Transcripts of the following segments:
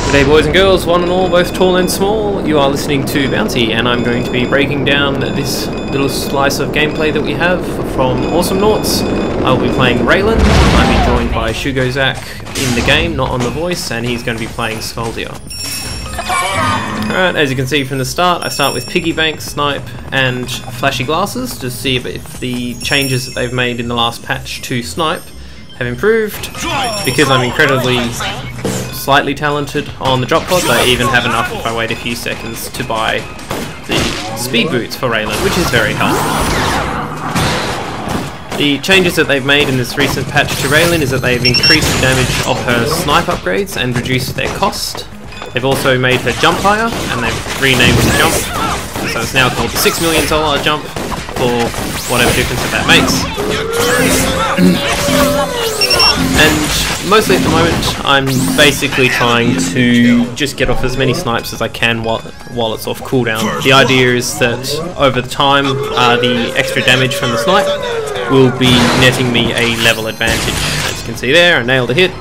G'day boys and girls, one and all, both tall and small. You are listening to Bounty, and I'm going to be breaking down this little slice of gameplay that we have from Awesome Noughts. I'll be playing Raelynn. I'll be joined by Shugozak in the game, not on the voice, and he's going to be playing Scoldia. Alright, as you can see from the start, I start with Piggy Bank, Snipe, and Flashy Glasses to see if the changes that they've made in the last patch to Snipe have improved. Because I'm incredibly slightly talented on the drop pods, I even have enough if I wait a few seconds to buy the speed boots for Raelynn, which is very helpful. The changes that they've made in this recent patch to Raelynn is that they've increased the damage of her snipe upgrades and reduced their cost. They've also made her jump higher, and they've renamed the jump, so it's now called the $6 million jump, for whatever difference that makes. And mostly at the moment, I'm basically trying to just get off as many snipes as I can while it's off cooldown. The idea is that over the time, the extra damage from the snipe will be netting me a level advantage. As you can see there, I nailed a hit.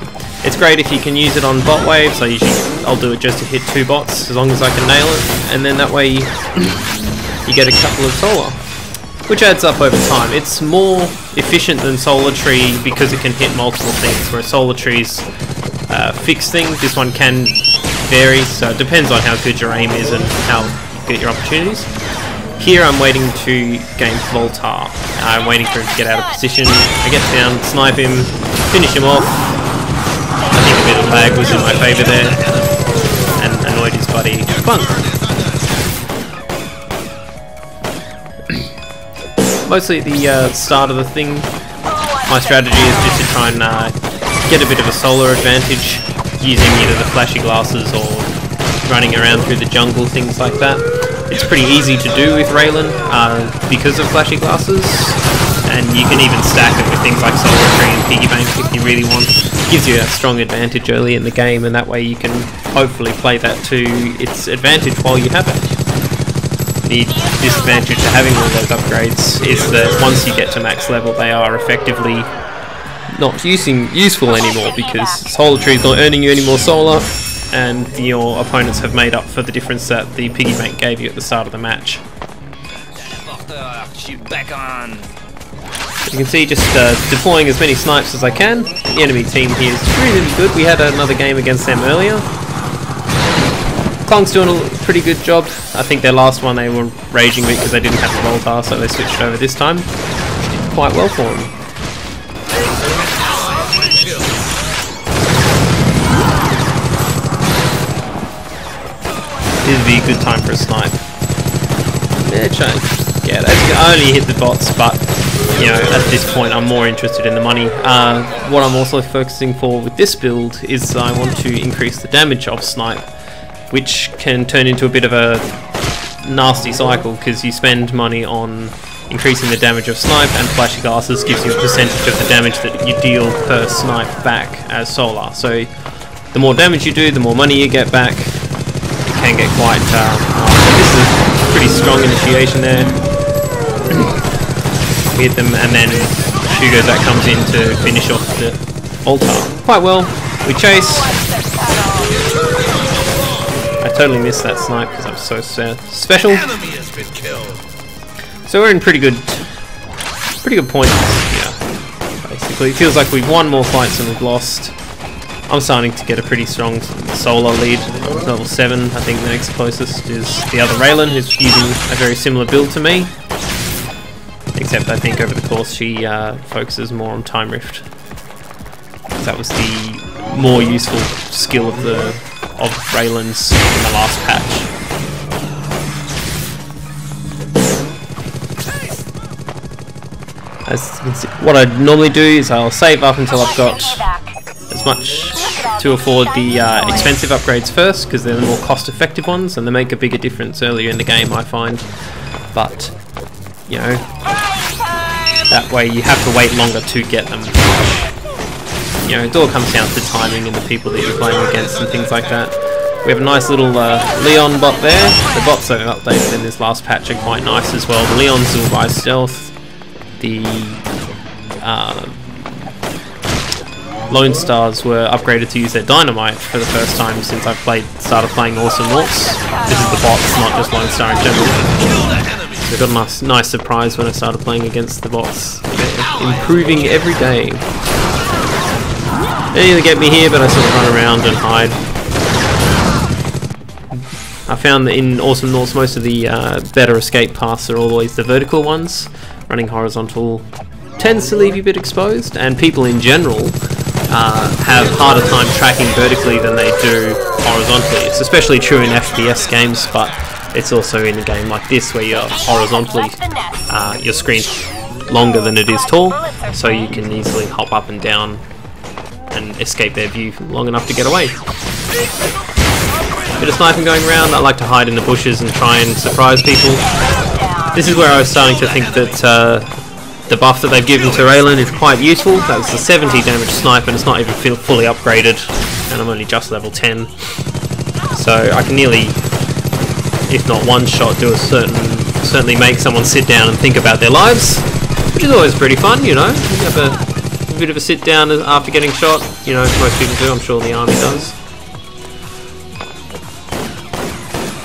It's great if you can use it on bot waves. I'll do it just to hit 2 bots as long as I can nail it, and then that way you get a couple of solar, which adds up over time. It's more efficient than Solar Tree because it can hit multiple things, where Solar Tree's fixed things. This one can vary, so it depends on how good your aim is and how you get your opportunities. Here I'm waiting to gain Voltar. I'm waiting for him to get out of position. I get down, snipe him, finish him off. I think a bit of lag was in my favour there, and annoyed his buddy Bunk. Mostly at the start of the thing, my strategy is just to try and get a bit of a solar advantage using either the flashy glasses or running around through the jungle, things like that. It's pretty easy to do with Raelynn because of flashy glasses, and you can even stack it with things like Solar Tree and Piggy Bank if you really want. It gives you a strong advantage early in the game, and that way you can hopefully play that to its advantage while you have it. The disadvantage to having all those upgrades is that once you get to max level, they are effectively not useful anymore, because Solar Tree is not earning you any more solar, and your opponents have made up for the difference that the Piggy Bank gave you at the start of the match. You can see just deploying as many snipes as I can. The enemy team here is really good. We had another game against them earlier. Kong's doing a pretty good job. I think their last one they were raging with because they didn't have the Voltar, so they switched over this time. Which did quite well for them. This would be a good time for a snipe. Yeah, get it. I only hit the bots, but you know, at this point I'm more interested in the money. What I'm also focusing for with this build is I want to increase the damage of Snipe, which can turn into a bit of a nasty cycle, because you spend money on increasing the damage of Snipe, and Flashy Glasses gives you a percentage of the damage that you deal per Snipe back as Solar. So the more damage you do, the more money you get back. It can get quite this is a pretty strong initiation there. We hit them, and then Shugozak comes in to finish off the Voltar. Quite well. We chase. I totally missed that snipe because I'm so special. So we're in pretty good points here. Basically, it feels like we've won more fights than we've lost. I'm starting to get a pretty strong solo lead. Level 7, I think the next closest is the other Raelynn, who's using a very similar build to me. Except I think over the course she focuses more on Time Rift. That was the more useful skill of Raelynn's in the last patch. As you can see, what I normally do is I'll save up until I've got as much to afford the expensive upgrades first, because they're the more cost-effective ones, and they make a bigger difference earlier in the game, I find. But, you know, that way you have to wait longer to get them. You know, it all comes down to timing and the people that you're playing against and things like that. We have a nice little Leon bot there. The bots that are updated in this last patch are quite nice as well. The Leon's will buy stealth. The Lone Stars were upgraded to use their dynamite for the first time since I've started playing Awesome Noughts. This is the bots, not just Lone Star in general. So I got a nice surprise when I started playing against the bots. They're improving every day. They either get me here, but I sort of run around and hide. I found that in Awesome Noughts most of the better escape paths are always the vertical ones. Running horizontal tends to leave you a bit exposed, and people in general have harder time tracking vertically than they do horizontally. It's especially true in FPS games, but it's also in a game like this where you're horizontally, your screen's longer than it is tall, so you can easily hop up and down and escape their view long enough to get away. Bit of sniping going around. I like to hide in the bushes and try and surprise people. This is where I was starting to think that the buff that they've given to Raelynn is quite useful. That was the 70 damage snipe, and it's not even fully upgraded, and I'm only just level 10. So I can nearly, if not one shot, do certainly make someone sit down and think about their lives, which is always pretty fun, you know. You have a bit of a sit down after getting shot, you know, most people do, I'm sure the army does.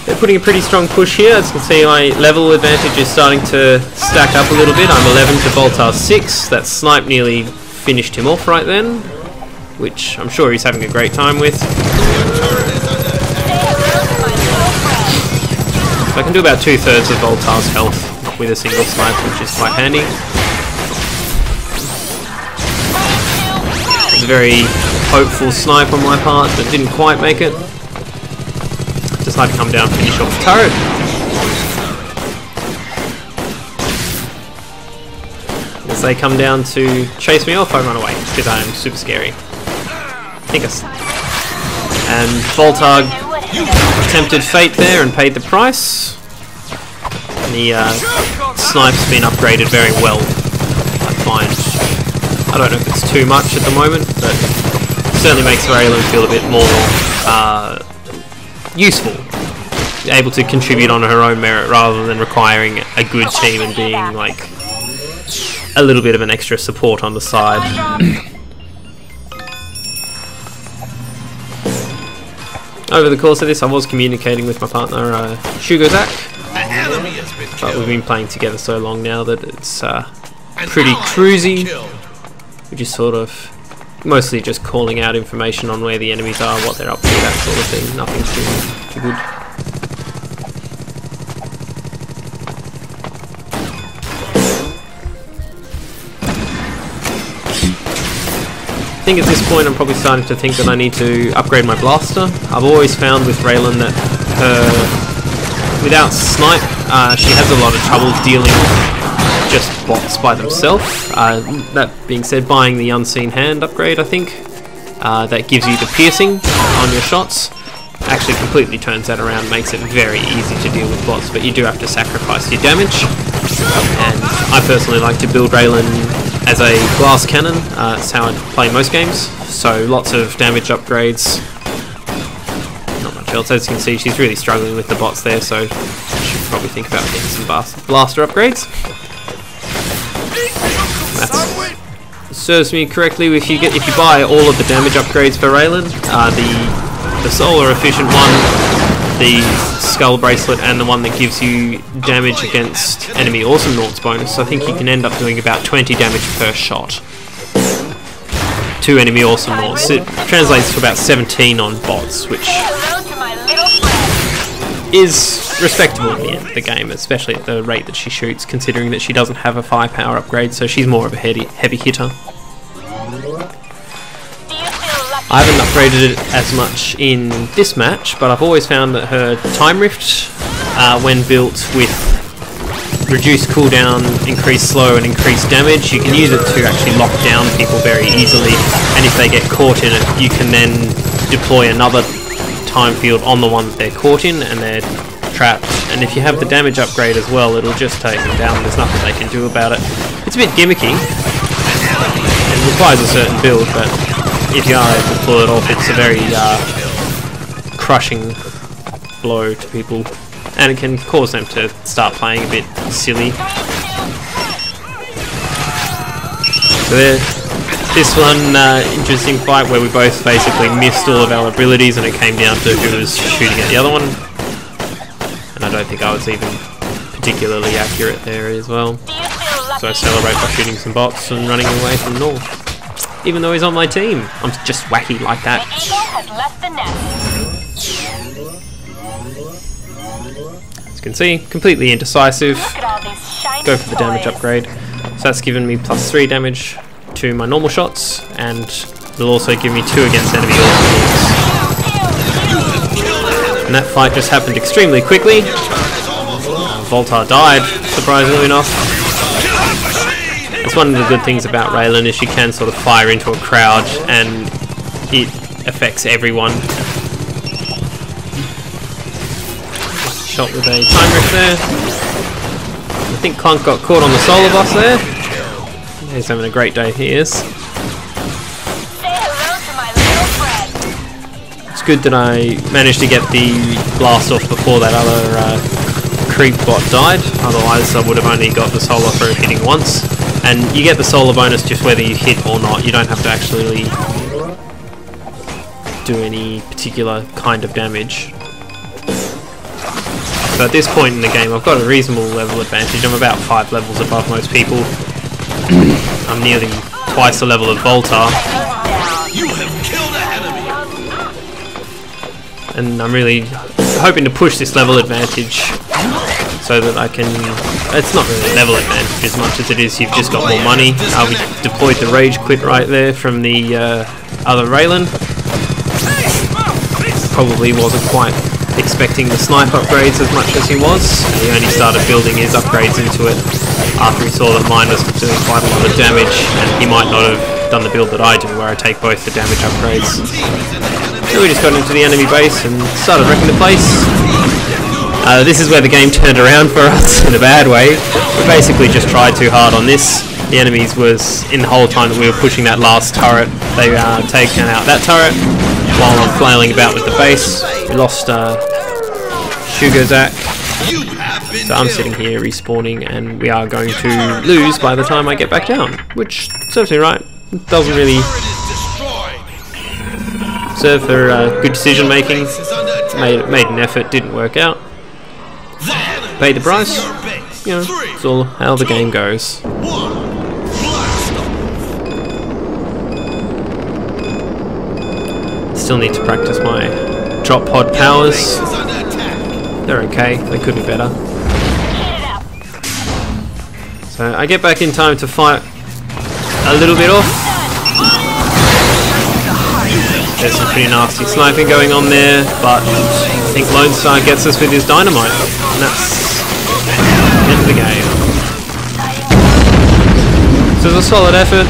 They're putting a pretty strong push here. As you can see, my level advantage is starting to stack up a little bit. I'm 11 to Voltar's 6. That snipe nearly finished him off right then, which I'm sure he's having a great time with. So I can do about 2/3 of Voltar's health with a single snipe, which is quite handy. It's a very hopeful snipe on my part, but didn't quite make it. Just like to come down and finish off the turret. As they come down to chase me off, I run away because I am super scary. And Voltar tempted fate there and paid the price. And the snipe's been upgraded very well, I find. I don't know if it's too much at the moment, but it certainly makes Raelynn feel a bit more useful, able to contribute on her own merit rather than requiring a good team and being like a little bit of an extra support on the side. Over the course of this, I was communicating with my partner Shugozak, but we've been playing together so long now that it's pretty cruisy. We just sort of mostly just calling out information on where the enemies are, what they're up to, that sort of thing. Nothing too good. I think at this point I'm probably starting to think that I need to upgrade my blaster. I've always found with Raelynn that without Snipe, she has a lot of trouble dealing just bots by themselves. That being said, buying the Unseen Hand upgrade, I think, that gives you the piercing on your shots, actually completely turns that around, makes it very easy to deal with bots, but you do have to sacrifice your damage. And I personally like to build Raelynn as a glass cannon. That's how I play most games, so lots of damage upgrades, not much else. As you can see, she's really struggling with the bots there, so I should probably think about getting some blaster upgrades. That serves me correctly. If you buy all of the damage upgrades for Raelynn, the solar efficient one, the skull bracelet, and the one that gives you damage against enemy awesome noughts bonus, I think you can end up doing about 20 damage per shot to enemy awesome noughts. It translates to about 17 on bots, which is respectable at the end of the game, especially at the rate that she shoots, considering that she doesn't have a firepower upgrade, so she's more of a heavy hitter. I haven't upgraded it as much in this match, but I've always found that her Time Rift, when built with reduced cooldown, increased slow and increased damage, you can use it to actually lock down people very easily, and if they get caught in it, you can then deploy another time field on the one that they're caught in and they're trapped. And if you have the damage upgrade as well, it'll just take them down. There's nothing they can do about it. It's a bit gimmicky. It requires a certain build, but if you are able to pull it off, it's a very crushing blow to people, and it can cause them to start playing a bit silly. So there, This one, interesting fight where we both basically missed all of our abilities and it came down to who was shooting at the other one. And I don't think I was even particularly accurate there as well. So I celebrate by shooting some bots and running away from North. Even though he's on my team, I'm just wacky like that. As you can see, completely indecisive. Go for the damage upgrade. So that's given me +3 damage to my normal shots, and it'll also give me 2 against enemy orcs. And that fight just happened extremely quickly. Voltar died, surprisingly enough. It's one of the good things about Raelynn is she can sort of fire into a crowd and it affects everyone. Shot with a time rift there. I think Clunk got caught on the solar boss there. He's having a great day, he is. It's good that I managed to get the blast off before that other creep bot died, otherwise I would have only got the solar for hitting once. And you get the solar bonus just whether you hit or not, you don't have to actually do any particular kind of damage. So at this point in the game I've got a reasonable level advantage. I'm about 5 levels above most people. I'm nearly twice the level of Voltar. You have killed an enemy. And I'm really hoping to push this level advantage so that I can... It's not really level advantage as much as it is you've just got more money. We deployed the rage quit right there from the other Raelynn. Probably wasn't quite expecting the Snipe upgrades as much as he was. He only started building his upgrades into it after he saw that mine was doing quite a lot of damage, and he might not have done the build that I do where I take both the damage upgrades. So we just got into the enemy base and started wrecking the place. This is where the game turned around for us in a bad way. We basically just tried too hard on this. The enemies was, in the whole time that we were pushing that last turret, they taken out that turret while I'm flailing about with the base. We lost Sugar Zack. So I'm sitting here respawning and we are going to lose by the time I get back down, which serves me right. It doesn't really serve for good decision making. Made an effort, didn't work out. Paid the price. You know, it's all how the game goes. Still need to practice my drop pod powers. They're okay, they could be better. So I get back in time to fight a little bit off. There's some pretty nasty sniping going on there, but I think Lone Star gets us with his dynamite, and that's the end of the game. So it was a solid effort.